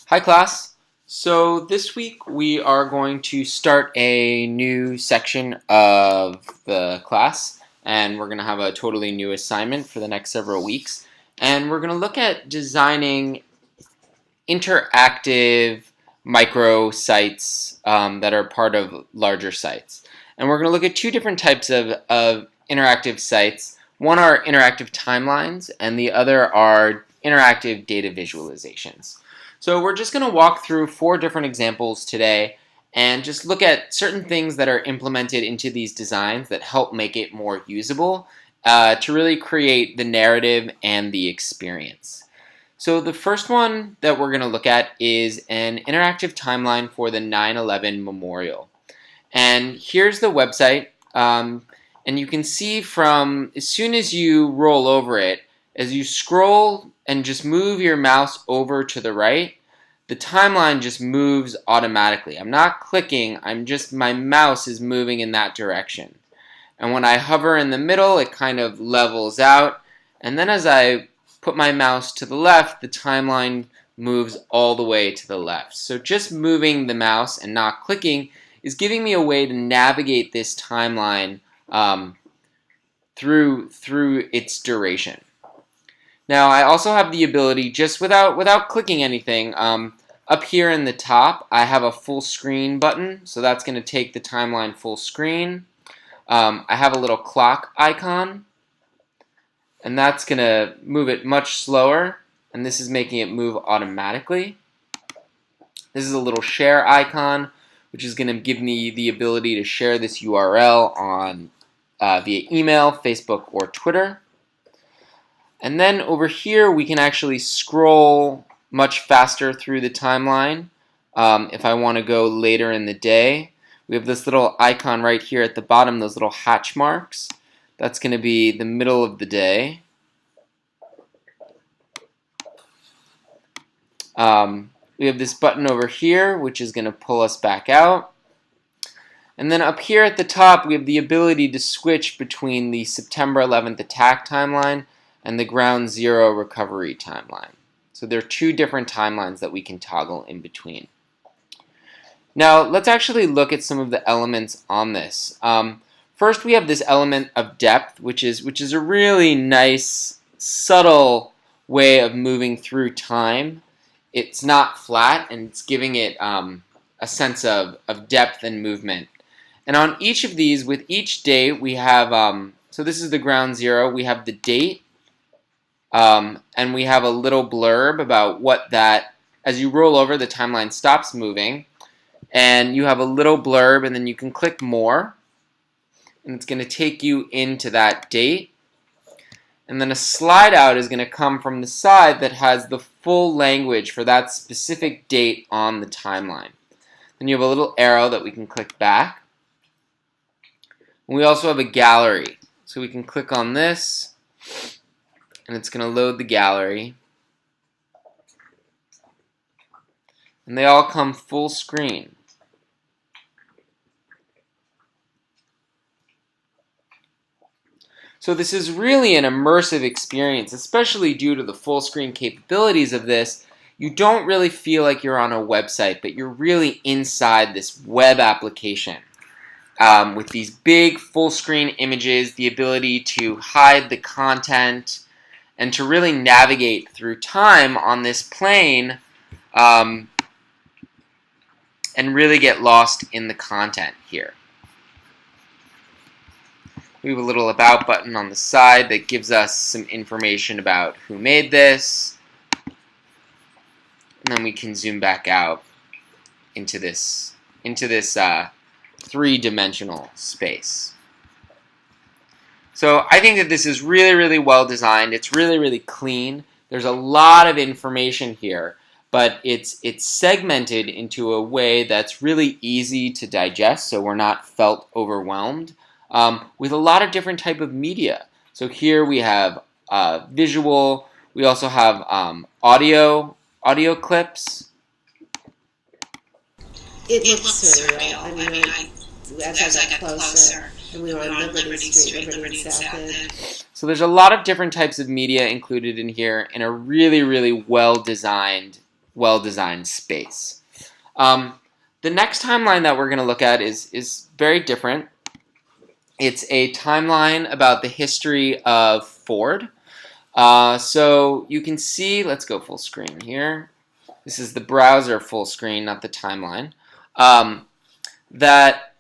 Hi class. So this week we are going to start a new section of the class, and we're going to have a totally new assignment for the next several weeks, and we're going to look at designing interactive micro sites that are part of larger sites. And we're going to look at two different types of interactive sites. One are interactive timelines, and the other are interactive data visualizations. So we're just going to walk through 4 different examples today and just look at certain things that are implemented into these designs that help make it more usable to really create the narrative and the experience. So the first one that we're going to look at is an interactive timeline for the 9/11 memorial. And here's the website, and you can see from as soon as you roll over it, as you scroll and just move your mouse over to the right, the timeline just moves automatically. I'm not clicking, my mouse is moving in that direction. And when I hover in the middle, it kind of levels out. And then as I put my mouse to the left, the timeline moves all the way to the left. So just moving the mouse and not clicking is giving me a way to navigate this timeline through its duration. Now I also have the ability, just without clicking anything, up here in the top I have a full screen button, so that's going to take the timeline full screen. I have a little clock icon, and that's going to move it much slower, and this is making it move automatically. This is a little share icon, which is going to give me the ability to share this URL on via email, Facebook, or Twitter. And then over here we can actually scroll much faster through the timeline. If I want to go later in the day, we have this little icon right here at the bottom, those little hatch marks. That's going to be the middle of the day. We have this button over here, which is going to pull us back out. And then up here at the top, we have the ability to switch between the September 11th attack timeline and the Ground Zero recovery timeline. So there are 2 different timelines that we can toggle in between. Now let's actually look at some of the elements on this. First, we have this element of depth, which is a really nice, subtle way of moving through time. It's not flat, and it's giving it a sense of depth and movement. And on each of these, with each date, we have, so this is the Ground Zero, we have the date, and we have a little blurb about what that, as you roll over, the timeline stops moving, and you have a little blurb, and then you can click more, and it's going to take you into that date. And then a slide out is going to come from the side that has the full language for that specific date on the timeline. Then you have a little arrow that we can click back. And we also have a gallery. So we can click on this, and it's going to load the gallery. And they all come full screen. So this is really an immersive experience, especially due to the full screen capabilities of this. You don't really feel like you're on a website, but you're really inside this web application with these big full screen images, the ability to hide the content, and to really navigate through time on this plane and really get lost in the content here. We have a little About button on the side that gives us some information about who made this. And then we can zoom back out into this 3-dimensional space. So I think that this is really, really well designed. It's really, really clean. There's a lot of information here, but it's segmented into a way that's really easy to digest, so we're not felt overwhelmed. With a lot of different type of media. So here we have visual, we also have audio clips. It looks surreal. I mean, as I got closer, and we were on Liberty Street, Liberty and South End. So there's a lot of different types of media included in here in a really, really well designed well-designed space. The next timeline that we're going to look at is very different. It's a timeline about the history of Ford. So you can see, let's go full screen here. This is the browser full screen, not the timeline. That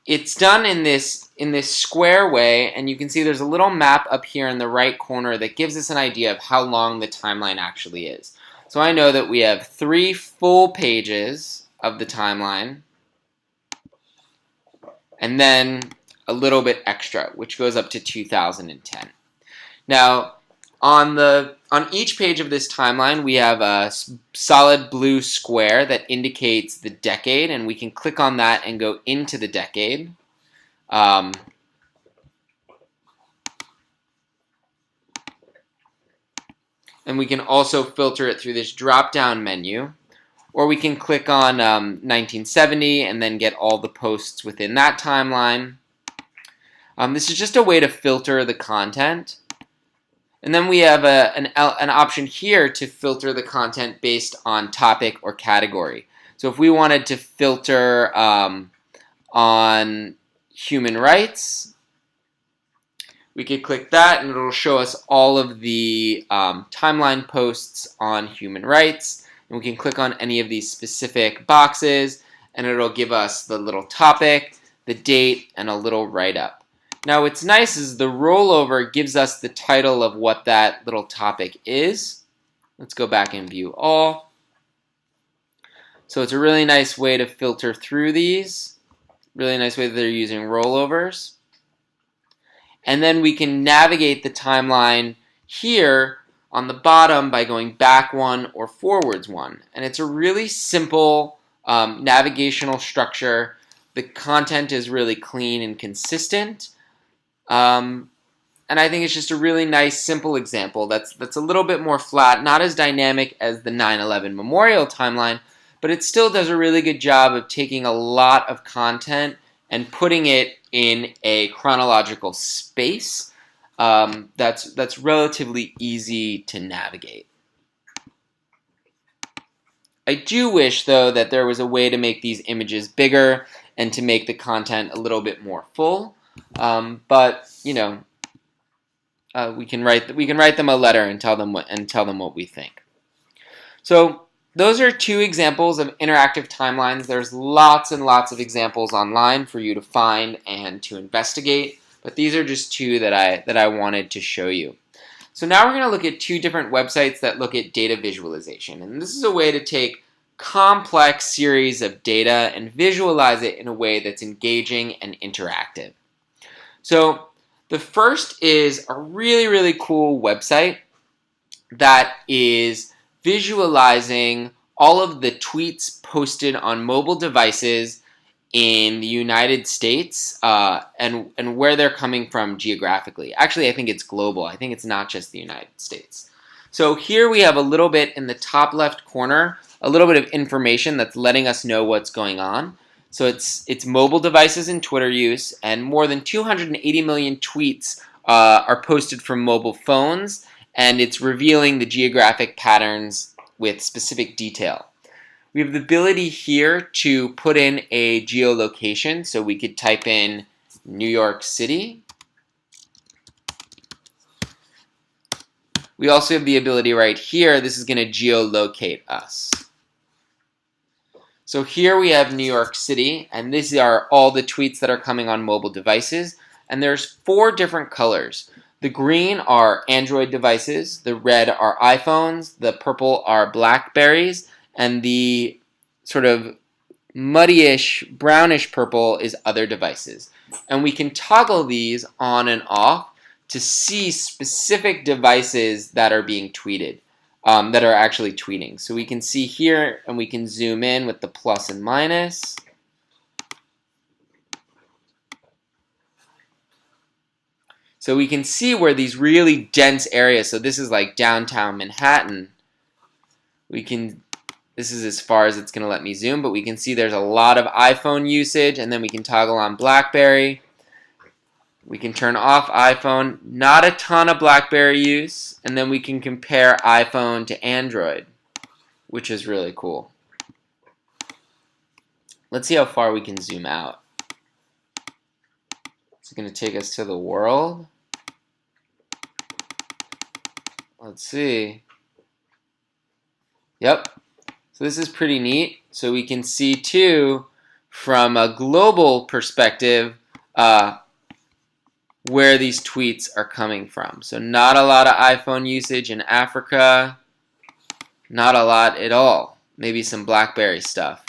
it's done in this square way, and you can see there's a little map up here in the right corner that gives us an idea of how long the timeline actually is. So I know that we have 3 full pages of the timeline, and then a little bit extra, which goes up to 2010. Now, on each page of this timeline, we have a solid blue square that indicates the decade, and we can click on that and go into the decade. And we can also filter it through this drop-down menu, or we can click on 1970 and then get all the posts within that timeline. This is just a way to filter the content. And then we have an option here to filter the content based on topic or category. So if we wanted to filter on human rights, we could click that and it'll show us all of the timeline posts on human rights. And we can click on any of these specific boxes and it'll give us the little topic, the date, and a little write-up. Now what's nice is the rollover gives us the title of what that little topic is. Let's go back and view all. So it's a really nice way to filter through these. Really nice way that they're using rollovers. And then we can navigate the timeline here on the bottom by going back 1 or forwards 1. And it's a really simple navigational structure. The content is really clean and consistent. And I think it's just a really nice, simple example that's a little bit more flat, not as dynamic as the 9/11 Memorial timeline, but it still does a really good job of taking a lot of content and putting it in a chronological space that's relatively easy to navigate. I do wish, though, that there was a way to make these images bigger and to make the content a little bit more full. But you know, we can write them a letter and tell them what we think. So those are 2 examples of interactive timelines. There's lots and lots of examples online for you to find and to investigate, but these are just 2 that I wanted to show you. So now we're going to look at 2 different websites that look at data visualization, and this is a way to take complex series of data and visualize it in a way that's engaging and interactive. So the first is a really, really cool website that is visualizing all of the tweets posted on mobile devices in the United States and where they're coming from geographically. Actually, I think it's global. I think it's not just the United States. So here we have a little bit in the top left corner, a little bit of information that's letting us know what's going on. So it's mobile devices and Twitter use, and more than 280 million tweets are posted from mobile phones, and it's revealing the geographic patterns with specific detail. We have the ability here to put in a geolocation, so we could type in New York City. We also have the ability right here, this is going to geolocate us. So here we have New York City, and these are all the tweets that are coming on mobile devices, and there's 4 different colors. The green are Android devices, the red are iPhones, the purple are Blackberries, and the sort of muddyish, brownish purple is other devices. And we can toggle these on and off to see specific devices that are being tweeted, that are actually tweeting. So we can see here, and we can zoom in with the plus and minus. So we can see where these really dense areas, so this is like downtown Manhattan, this is as far as it's going to let me zoom, but we can see there's a lot of iPhone usage, and then we can toggle on BlackBerry. We can turn off iPhone, not a ton of BlackBerry use, and then we can compare iPhone to Android, which is really cool. Let's see how far we can zoom out. It's going to take us to the world. Let's see. Yep. So this is pretty neat. So we can see too, from a global perspective, where these tweets are coming from. So not a lot of iPhone usage in Africa. Not a lot at all. Maybe some BlackBerry stuff.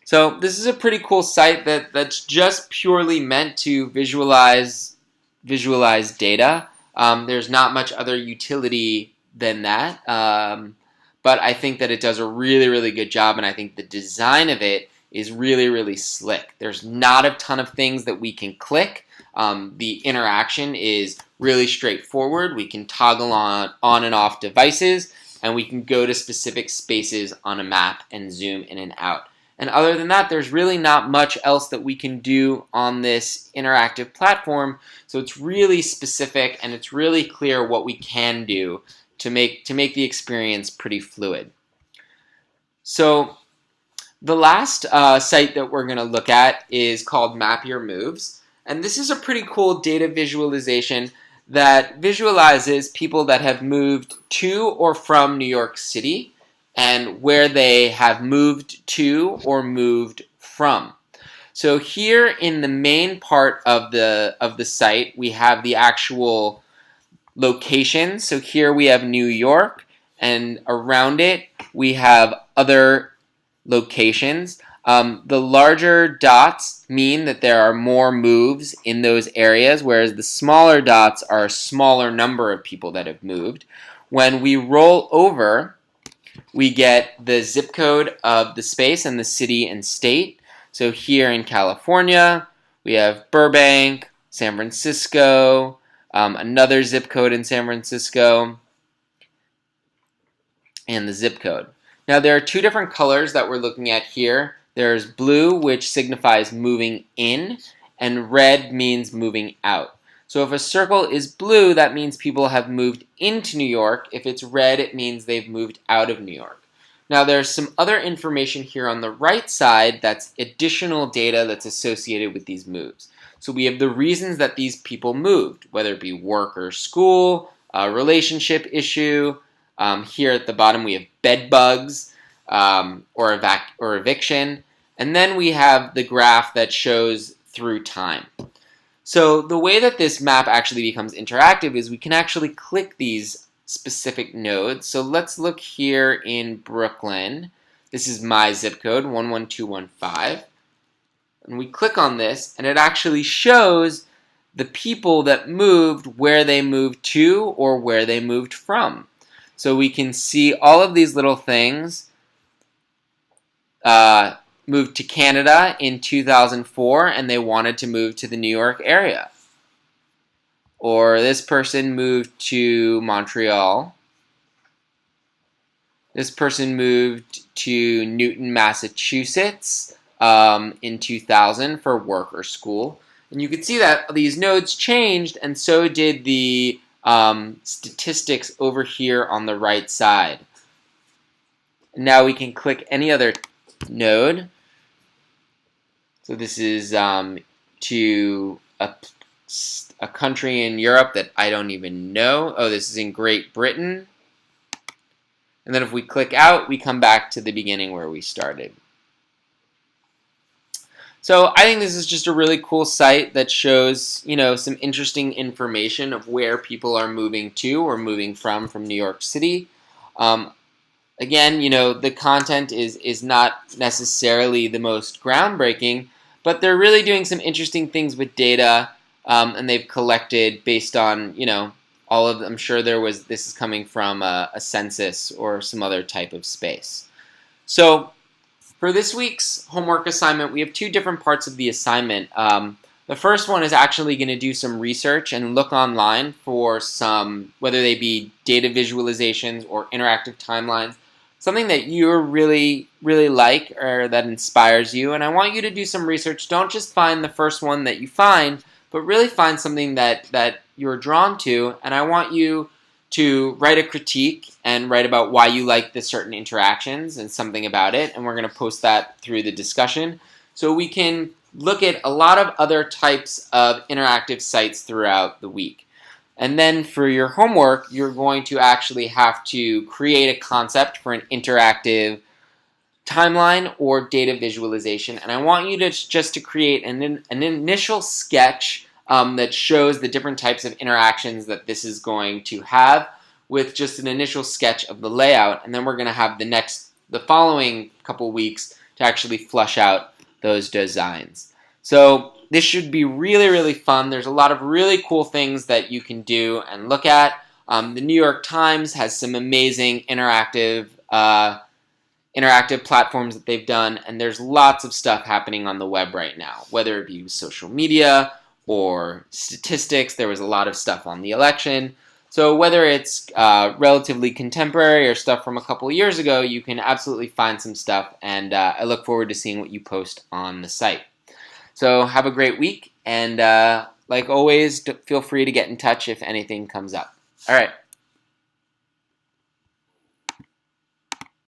So this is a pretty cool site that's just purely meant to visualize data. There's not much other utility than that, but I think that it does a really, really good job, and I think the design of it is really, really slick. There's not a ton of things that we can click. The interaction is really straightforward. We can toggle on and off devices, and we can go to specific spaces on a map and zoom in and out. And other than that, there's really not much else that we can do on this interactive platform. So it's really specific, and it's really clear what we can do to make the experience pretty fluid. So the last site that we're going to look at is called Map Your Moves. And this is a pretty cool data visualization that visualizes people that have moved to or from New York City, and where they have moved to or moved from. So here in the main part of the site, we have the actual location. So here we have New York, and around it we have other locations. The larger dots mean that there are more moves in those areas, whereas the smaller dots are a smaller number of people that have moved. When we roll over, we get the zip code of the space and the city and state. So here in California, we have Burbank, San Francisco, another zip code in San Francisco, and the zip code. Now there are two different colors that we're looking at here. There's blue, which signifies moving in, and red means moving out. So if a circle is blue, that means people have moved into New York. If it's red, it means they've moved out of New York. Now there's some other information here on the right side that's additional data that's associated with these moves. So we have the reasons that these people moved, whether it be work or school, a relationship issue. Here at the bottom we have bed bugs or eviction. And then we have the graph that shows through time. So the way that this map actually becomes interactive is we can actually click these specific nodes. So let's look here in Brooklyn. This is my zip code, 11215. And we click on this, and it actually shows the people that moved, where they moved to, or where they moved from. So we can see all of these little things. Moved to Canada in 2004, and they wanted to move to the New York area. Or this person moved to Montreal. This person moved to Newton, Massachusetts in 2000 for work or school. And you can see that these nodes changed, and so did the statistics over here on the right side. Now we can click any other node. So this is to a country in Europe that I don't even know. Oh, this is in Great Britain. And then if we click out, we come back to the beginning where we started. So I think this is just a really cool site that shows, some interesting information of where people are moving to or moving from New York City. Again, the content is not necessarily the most groundbreaking, but they're really doing some interesting things with data, and they've collected based on, all of them. I'm sure this is coming from a census or some other type of space. So for this week's homework assignment, we have two different parts of the assignment. The first one is actually going to do some research and look online for some, whether they be data visualizations or interactive timelines, something that you really, really like or that inspires you. And I want you to do some research. Don't just find the first one that you find, but really find something that you're drawn to, and I want you to write a critique and write about why you like the certain interactions and something about it, and we're going to post that through the discussion. So we can look at a lot of other types of interactive sites throughout the week. And then for your homework, you're going to actually have to create a concept for an interactive timeline or data visualization. And I want you to just to create an initial sketch that shows the different types of interactions that this is going to have, with just an initial sketch of the layout. And then we're going to have the following couple weeks to actually flush out those designs. So this should be really, really fun. There's a lot of really cool things that you can do and look at. The New York Times has some amazing interactive platforms that they've done, and there's lots of stuff happening on the web right now, whether it be social media or statistics. There was a lot of stuff on the election. So whether it's relatively contemporary or stuff from a couple years ago, you can absolutely find some stuff, and I look forward to seeing what you post on the site. So have a great week, and like always, feel free to get in touch if anything comes up. All right.